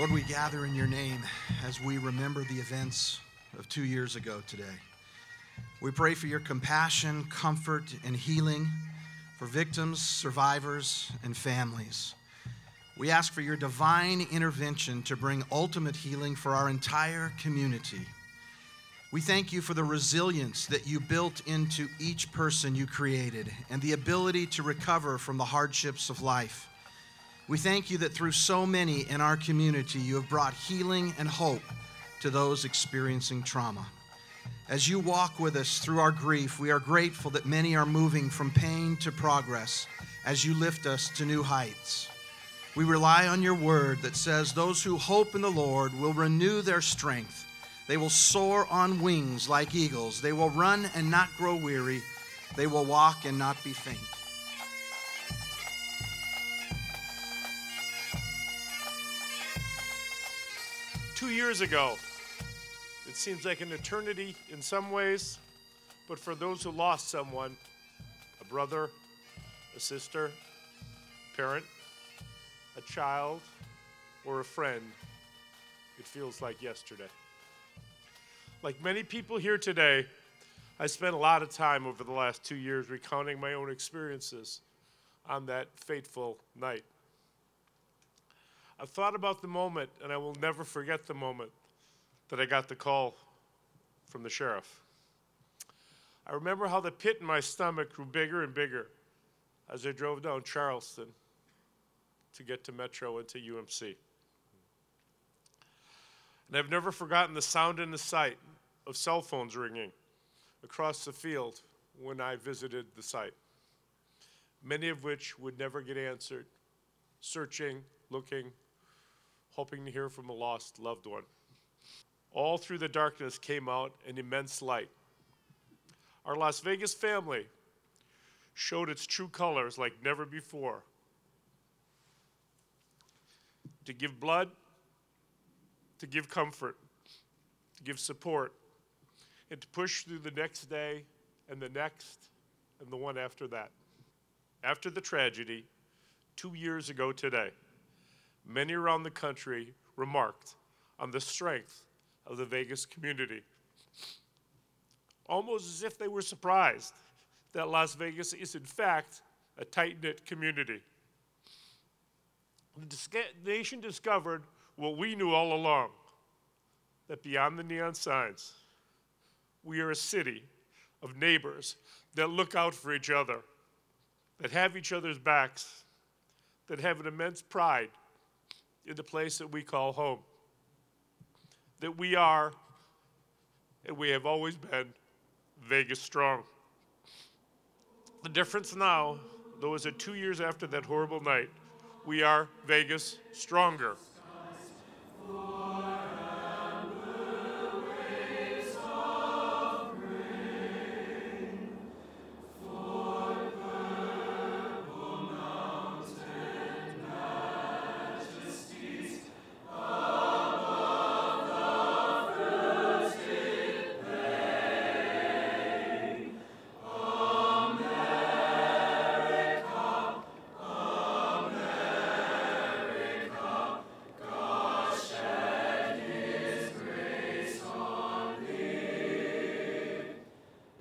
Lord, we gather in your name as we remember the events of 2 years ago today. We pray for your compassion, comfort, and healing for victims, survivors, and families. We ask for your divine intervention to bring ultimate healing for our entire community. We thank you for the resilience that you built into each person you created and the ability to recover from the hardships of life. We thank you that through so many in our community, you have brought healing and hope to those experiencing trauma. As you walk with us through our grief, we are grateful that many are moving from pain to progress as you lift us to new heights. We rely on your word that says those who hope in the Lord will renew their strength. They will soar on wings like eagles. They will run and not grow weary. They will walk and not be faint. 2 years ago, it seems like an eternity in some ways, but for those who lost someone, a brother, a sister, parent, a child, or a friend, it feels like yesterday. Like many people here today, I spent a lot of time over the last 2 years recounting my own experiences on that fateful night. I've thought about the moment, and I will never forget the moment that I got the call from the sheriff. I remember how the pit in my stomach grew bigger and bigger as I drove down Charleston to get to Metro and to UMC. And I've never forgotten the sound and the sight of cell phones ringing across the field when I visited the site, many of which would never get answered, searching, looking, hoping to hear from a lost loved one. All through the darkness came out an immense light. Our Las Vegas family showed its true colors like never before. To give blood, to give comfort, to give support, and to push through the next day and the next and the one after that. After the tragedy, 2 years ago today, many around the country remarked on the strength of the Vegas community, almost as if they were surprised that Las Vegas is in fact a tight-knit community. The nation discovered what we knew all along, that beyond the neon signs, we are a city of neighbors that look out for each other, that have each other's backs, that have an immense pride in the place that we call home. That we are, and we have always been, Vegas strong. The difference now, though, is that 2 years after that horrible night, we are Vegas stronger.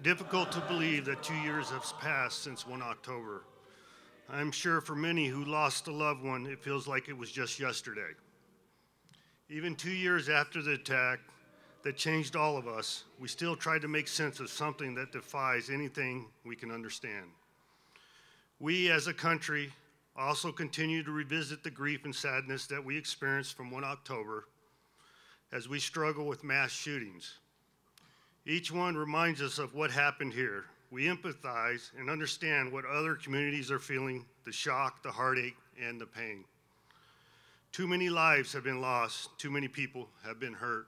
Difficult to believe that 2 years have passed since 1 October. I'm sure for many who lost a loved one, it feels like it was just yesterday. Even 2 years after the attack that changed all of us, we still try to make sense of something that defies anything we can understand. We as a country also continue to revisit the grief and sadness that we experienced from 1 October as we struggle with mass shootings. Each one reminds us of what happened here. We empathize and understand what other communities are feeling, the shock, the heartache, and the pain. Too many lives have been lost. Too many people have been hurt.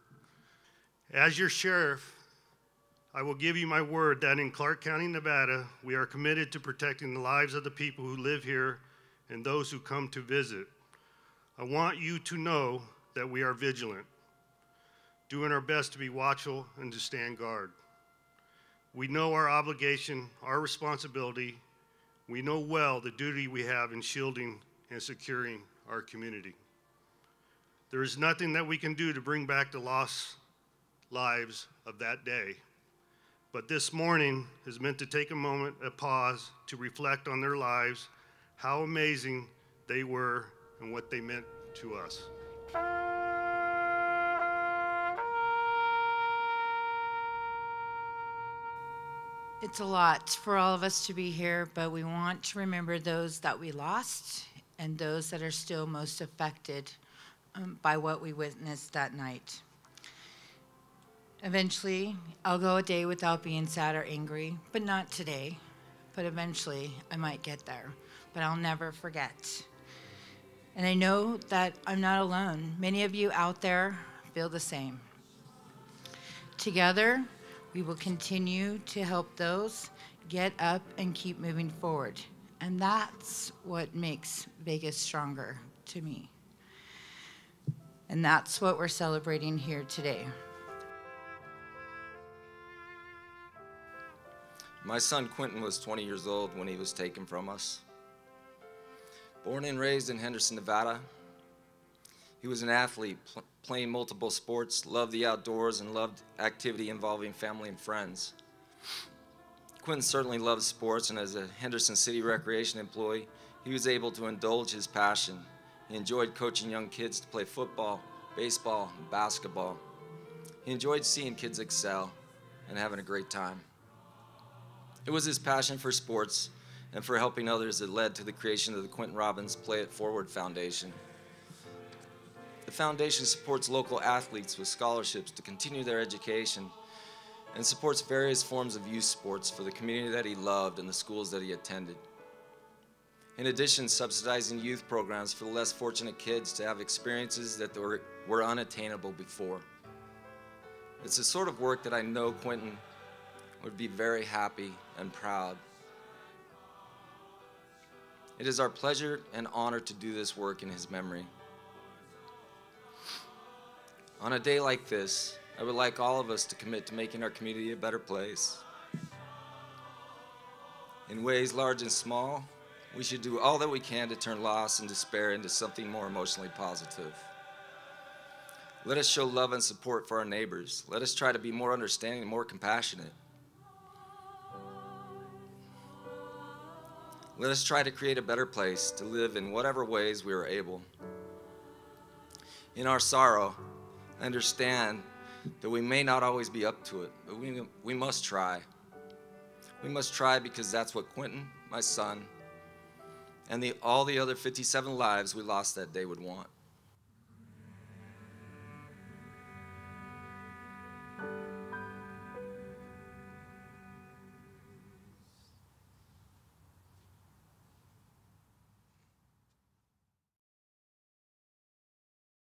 As your sheriff, I will give you my word that in Clark County, Nevada, we are committed to protecting the lives of the people who live here and those who come to visit. I want you to know that we are vigilant, doing our best to be watchful and to stand guard. We know our obligation, our responsibility. We know well the duty we have in shielding and securing our community. There is nothing that we can do to bring back the lost lives of that day. But this morning is meant to take a moment, a pause, to reflect on their lives, how amazing they were, and what they meant to us. It's a lot for all of us to be here, but we want to remember those that we lost and those that are still most affected by what we witnessed that night. Eventually, I'll go a day without being sad or angry, but not today. But eventually, I might get there, but I'll never forget. And I know that I'm not alone. Many of you out there feel the same. Together, we will continue to help those get up and keep moving forward. And that's what makes Vegas stronger to me. And that's what we're celebrating here today. My son Quentin was 20 years old when he was taken from us. Born and raised in Henderson, Nevada, he was an athlete, playing multiple sports, loved the outdoors, and loved activity involving family and friends. Quentin certainly loved sports, and as a Henderson City Recreation employee, he was able to indulge his passion. He enjoyed coaching young kids to play football, baseball, and basketball. He enjoyed seeing kids excel and having a great time. It was his passion for sports and for helping others that led to the creation of the Quentin Robbins Play It Forward Foundation. The foundation supports local athletes with scholarships to continue their education and supports various forms of youth sports for the community that he loved and the schools that he attended. In addition, subsidizing youth programs for the less fortunate kids to have experiences that were unattainable before. It's the sort of work that I know Quentin would be very happy and proud. It is our pleasure and honor to do this work in his memory. On a day like this, I would like all of us to commit to making our community a better place. In ways large and small, we should do all that we can to turn loss and despair into something more emotionally positive. Let us show love and support for our neighbors. Let us try to be more understanding and more compassionate. Let us try to create a better place to live in whatever ways we are able. In our sorrow, understand that we may not always be up to it, but we must try. We must try because that's what Quentin, my son, and all the other 57 lives we lost that day would want.